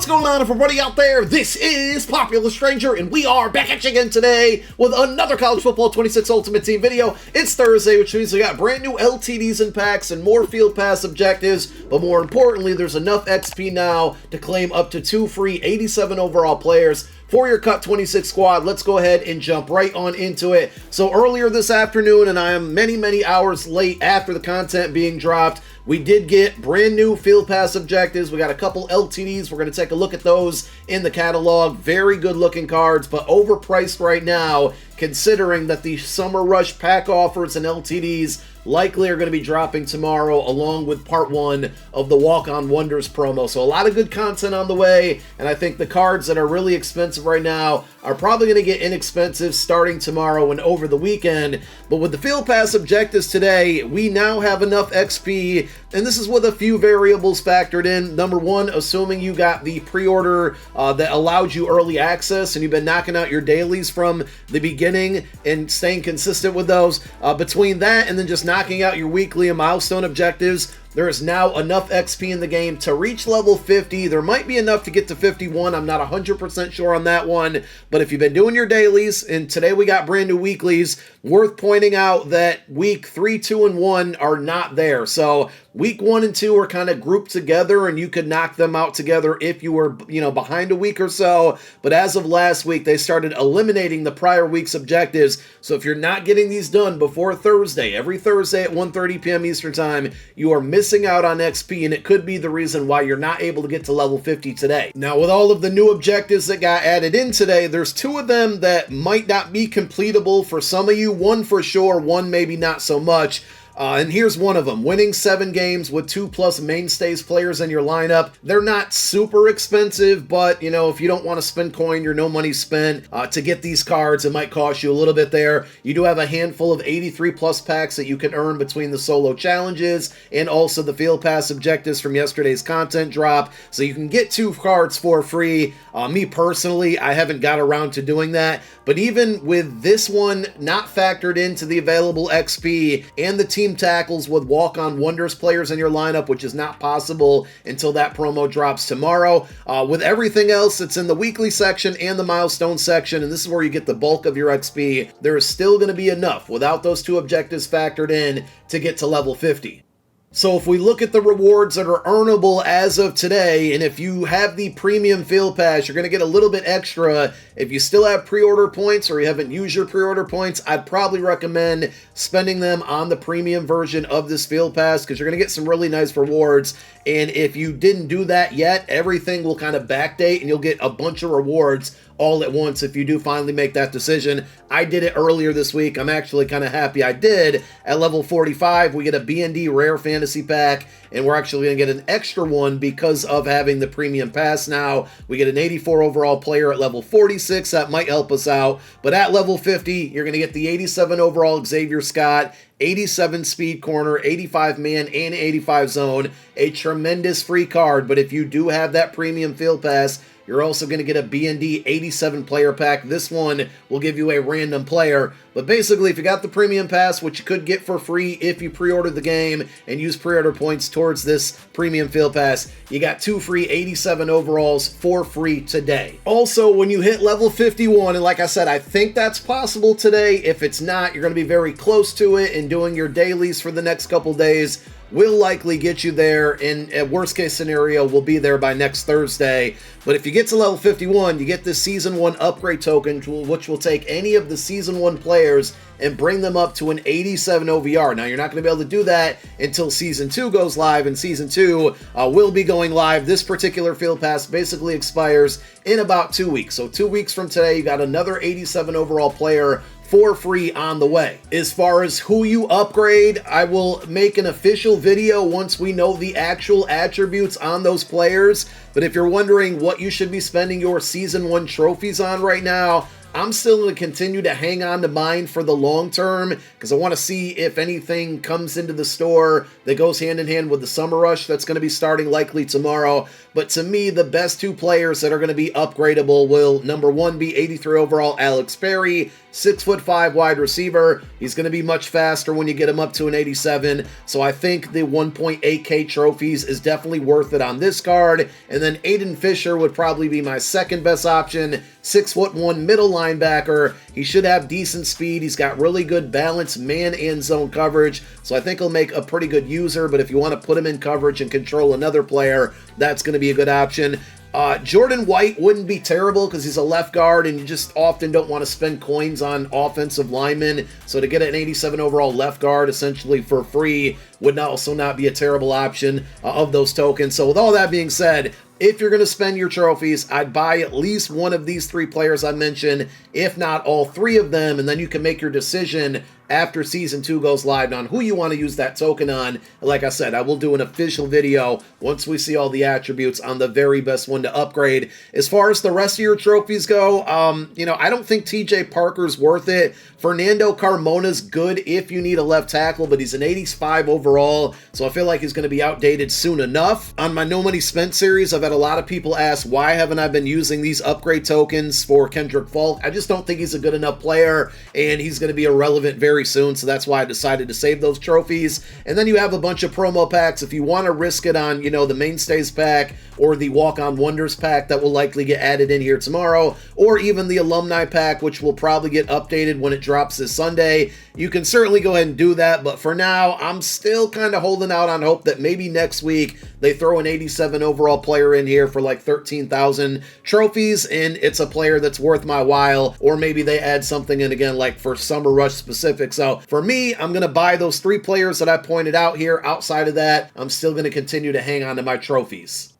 going on, everybody out there? This is Popular Stranger, and we are back at you again today with another College Football 26 Ultimate Team video. It's Thursday, which means we got brand new LTDs and packs and more Field Pass objectives, but more importantly, there's enough XP now to claim up to 2 free 87 overall players for your Cut 26 squad. Let's go ahead and jump right on into it. So earlier this afternoon, and I am many hours late after the content being dropped, we did get brand new Field Pass objectives. We got a couple LTDs. We're going to take a look at those in the catalog. Very good looking cards, but overpriced right now, considering that the Summer Rush pack offers and LTDs likely are going to be dropping tomorrow along with part 1 of the Walk-On Wonders promo. So a lot of good content on the way, and I think the cards that are really expensive right now are probably going to get inexpensive starting tomorrow and over the weekend. But with the Field Pass objectives today, we now have enough XP, and this is with a few variables factored in. Number 1, assuming you got the pre-order that allowed you early access and you've been knocking out your dailies from the beginning and staying consistent with those. Between that and then just knocking out your weekly and milestone objectives, there is now enough XP in the game to reach level 50. There might be enough to get to 51. I'm not 100% sure on that one. But if you've been doing your dailies, and today we got brand new weeklies, worth pointing out that week 3, 2, and 1 are not there. So week 1 and 2 are kind of grouped together, and you could knock them out together if you were, behind a week or so. But as of last week, they started eliminating the prior week's objectives. So if you're not getting these done before Thursday, every Thursday at 1:30 p.m. Eastern Time, you are missing out on XP, and it could be the reason why you're not able to get to level 50 today. Now, with all of the new objectives that got added in today, there's 2 of them that might not be completable for some of you. One for sure, one maybe not so much. And here's one of them. Winning 7 games with 2+ Mainstays players in your lineup. They're not super expensive, but, if you don't want to spend coin, you're no money spent to get these cards. It might cost you a little bit there. You do have a handful of 83+ packs that you can earn between the solo challenges and also the Field Pass objectives from yesterday's content drop. So you can get 2 cards for free. Me personally, I haven't got around to doing that. But even with this one not factored into the available XP and the team tackles with Walk-On Wonders players in your lineup, which is not possible until that promo drops tomorrow. With everything else that's in the weekly section and the milestone section, and this is where you get the bulk of your XP, there is still going to be enough without those 2 objectives factored in to get to level 50. So if we look at the rewards that are earnable as of today, and if you have the premium Field Pass, you're going to get a little bit extra. If you still have pre-order points or you haven't used your pre-order points, I'd probably recommend spending them on the premium version of this Field Pass because you're going to get some really nice rewards. And if you didn't do that yet, everything will kind of backdate and you'll get a bunch of rewards all at once if you do finally make that decision. I did it earlier this week. I'm actually kind of happy I did. At level 45, we get a B&D Rare Fantasy Pack, and we're actually going to get an extra one because of having the Premium Pass now. We get an 84 overall player at level 46. That might help us out. But at level 50, you're going to get the 87 overall Xavier Scott, 87 speed corner, 85 man, and 85 zone. A tremendous free card, but if you do have that premium Field Pass, you're also going to get a B&D 87 player pack. This one will give you a random player. But basically, if you got the premium pass, which you could get for free if you pre-ordered the game and use pre-order points towards this premium Field Pass, you got 2 free 87 overalls for free today. Also, when you hit level 51, and like I said, I think that's possible today. If it's not, you're going to be very close to it, and doing your dailies for the next couple days will likely get you there, and at worst case scenario, we'll be there by next Thursday. But if you get to level 51, you get this Season 1 upgrade token, which will take any of the Season 1 players and bring them up to an 87 OVR. Now, you're not going to be able to do that until Season 2 goes live, and Season 2 will be going live. This particular Field Pass basically expires in about 2 weeks. So 2 weeks from today, you got another 87 overall player for free on the way. As far as who you upgrade, I will make an official video once we know the actual attributes on those players. But if you're wondering what you should be spending your Season 1 trophies on right now, I'm still going to continue to hang on to mine for the long term because I want to see if anything comes into the store that goes hand in hand with the Summer Rush that's going to be starting likely tomorrow. But to me, the best two players that are going to be upgradable will, number one, be 83 overall Alex Perry, 6'5" wide receiver. He's going to be much faster when you get him up to an 87. So I think the 1.8K trophies is definitely worth it on this card. And then Aiden Fisher would probably be my second best option. 6'1" middle linebacker. He should have decent speed. He's got really good balance, man and zone coverage. So I think he'll make a pretty good user. But if you want to put him in coverage and control another player, that's going to be a good option. Jordan White wouldn't be terrible because he's a left guard and you just often don't want to spend coins on offensive linemen. So to get an 87 overall left guard essentially for free would also not be a terrible option of those tokens. So with all that being said, if you're going to spend your trophies, I'd buy at least one of these three players I mentioned, if not all three of them, and then you can make your decision after Season 2 goes live on who you want to use that token on. Like I said, I will do an official video once we see all the attributes on the very best one to upgrade. As far as the rest of your trophies go, I don't think TJ Parker's worth it. Fernando Carmona's good if you need a left tackle, but he's an 85 overall, so I feel like he's going to be outdated soon enough. On my No Money Spent series, I've had a lot of people ask, why haven't I been using these upgrade tokens for Kendrick Falk? I just don't think he's a good enough player, and he's going to be irrelevant very soon, so that's why I decided to save those trophies. And then you have a bunch of promo packs. If you want to risk it on, the Mainstays pack or the Walk-On Wonders pack that will likely get added in here tomorrow, or even the Alumni pack, which will probably get updated when it drops this Sunday, you can certainly go ahead and do that. But for now, I'm still kind of holding out on hope that maybe next week they throw an 87 overall player in here for like 13,000 trophies, and it's a player that's worth my while, or maybe they add something in again like for Summer Rush specific. So for me, I'm going to buy those three players that I pointed out here. Outside of that, I'm still going to continue to hang on to my trophies.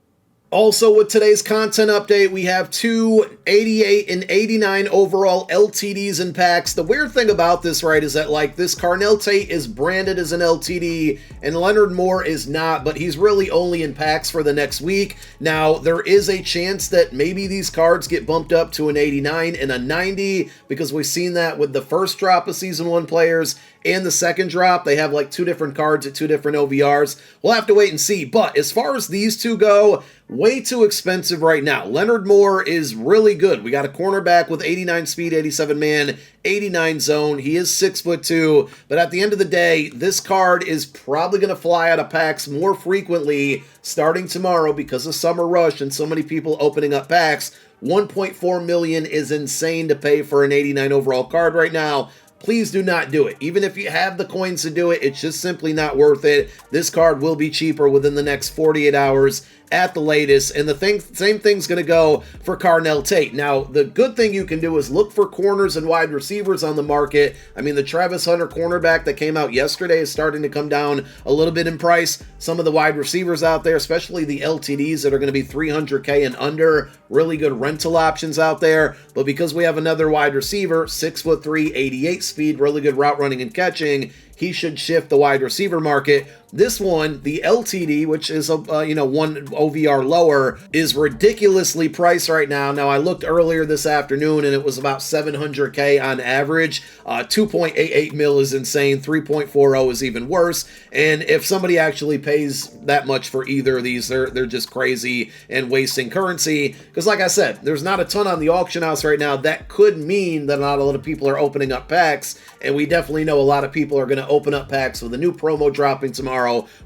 Also, with today's content update, we have two 88 and 89 overall LTDs in packs. The weird thing about this, right, is that, like, this Carnell Tate is branded as an LTD, and Leonard Moore is not, but he's really only in packs for the next week. Now, there is a chance that maybe these cards get bumped up to an 89 and a 90, because we've seen that with the first drop of Season 1 players and the second drop. They have, like, two different cards at two different OVRs. We'll have to wait and see. But as far as these two go, way too expensive right now. Leonard Moore is really good. We got a cornerback with 89 speed, 87 man, 89 zone. He is 6'2", but at the end of the day, this card is probably going to fly out of packs more frequently starting tomorrow because of Summer Rush and so many people opening up packs. 1.4 million is insane to pay for an 89 overall card right now. Please do not do it. Even if you have the coins to do it, it's just simply not worth it. This card will be cheaper within the next 48 hours at the latest, and the same thing's going to go for Carnell Tate. Now, the good thing you can do is look for corners and wide receivers on the market. I mean, the Travis Hunter cornerback that came out yesterday is starting to come down a little bit in price. Some of the wide receivers out there, especially the LTDs that are going to be 300K and under, really good rental options out there. But because we have another wide receiver, 6'3", 88 speed, really good route running and catching, he should shift the wide receiver market. This one, the LTD, which is one OVR lower, is ridiculously priced right now. Now, I looked earlier this afternoon, and it was about 700K on average. 2.88 mil is insane. 3.40 is even worse. And if somebody actually pays that much for either of these, they're just crazy and wasting currency. Because like I said, there's not a ton on the auction house right now. That could mean that not a lot of people are opening up packs, and we definitely know a lot of people are going to open up packs with a new promo dropping tomorrow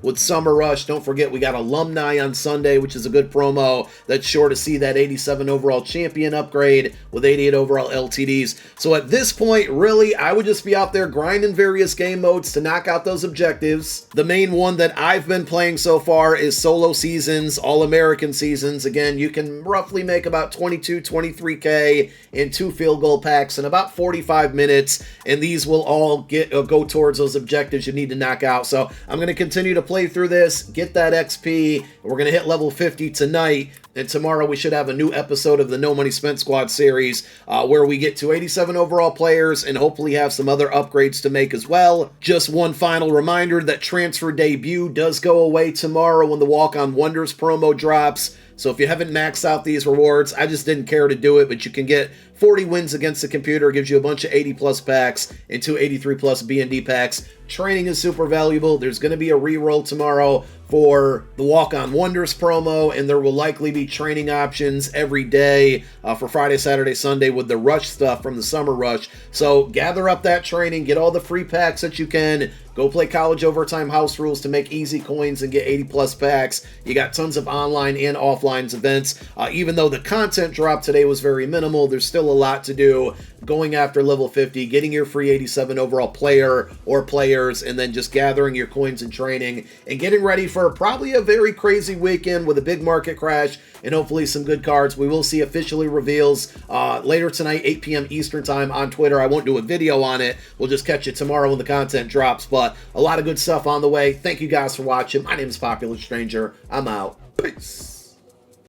with Summer Rush. Don't forget, we got Alumni on Sunday, which is a good promo that's sure to see that 87 overall champion upgrade with 88 overall LTDs. So at this point, really, I would just be out there grinding various game modes to knock out those objectives. The main one that I've been playing so far is solo seasons, all-American seasons. Again, you can roughly make about 22, 23K in 2 field goal packs in about 45 minutes, and these will all go towards those objectives you need to knock out. So I'm going to continue to play through this, get that XP. We're going to hit level 50 tonight, and tomorrow we should have a new episode of the No Money Spent Squad series where we get to 87 overall players and hopefully have some other upgrades to make as well. Just one final reminder that Transfer Debut does go away tomorrow when the Walk-On Wonders promo drops. So if you haven't maxed out these rewards, I just didn't care to do it, but you can get 40 wins against the computer. It gives you a bunch of 80+ packs and 2 83+ B&D packs. Training is super valuable. There's going to be a reroll tomorrow for the Walk-On Wonders promo, and there will likely be training options every day for Friday, Saturday, Sunday with the Rush stuff from the Summer Rush. So gather up that training, get all the free packs that you can, go play College Overtime House Rules to make easy coins and get 80+ packs. You got tons of online and offline events. Even though the content drop today was very minimal, there's still a lot to do. Going after level 50, getting your free 87 overall player or players, and then just gathering your coins and training, and getting ready for probably a very crazy weekend with a big market crash and hopefully some good cards. We will see officially reveals later tonight, 8 p.m. Eastern time on Twitter. I won't do a video on it. We'll just catch it tomorrow when the content drops, but a lot of good stuff on the way. Thank you guys for watching. My name is Popular Stranger. I'm out. Peace.